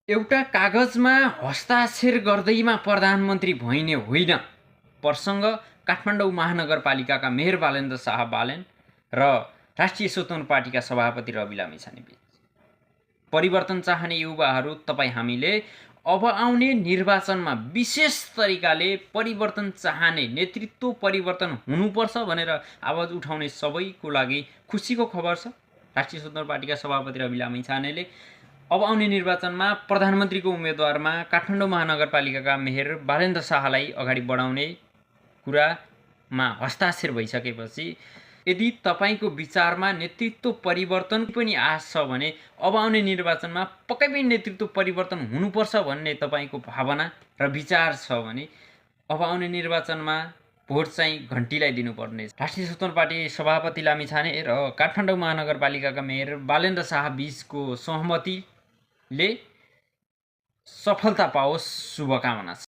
एउटा कागजमा हस्ताक्षर गर्दैमा प्रधानमन्त्री भइने होइन। प्रसङ्ग काठमाडौँ महानगरपालिकाका मेयर बालेन्द्र शाह बालेन र राष्ट्रिय स्वतन्त्र पार्टीका सभापति रवि लामिछानेबीच। परिवर्तन चाहने युवाहरू तपाईँ हामीले अब आउने निर्वाचनमा विशेष तरिकाले परिवर्तन चाहने नेतृत्व परिवर्तन हुनुपर्छ भनेर आवाज उठाउने सबैको लागि खुसीको खबर छ। राष्ट्रिय स्वतन्त्र पार्टीका सभापति रवि लामिछानेले अब आउने निर्वाचनमा प्रधानमन्त्रीको उम्मेदवारमा काठमाडौँ महानगरपालिकाका मेयर बालेन्द्र शाहलाई अगाडि बढाउने कुरामा हस्ताक्षर भइसकेपछि यदि तपाईँको विचारमा नेतृत्व परिवर्तन पनि आश छ भने अब आउने निर्वाचनमा पक्कै पनि नेतृत्व परिवर्तन हुनुपर्छ भन्ने तपाईँको भावना र विचार छ भने अब आउने निर्वाचनमा भोट चाहिँ घन्टीलाई दिनुपर्ने। राष्ट्रिय स्वतन्त्र पार्टी सभापति लामिछाने र काठमाडौँ महानगरपालिकाका मेयर बालेन्द्र शाह बीचको सहमतिले सफलता पाओस्, शुभकामना छ।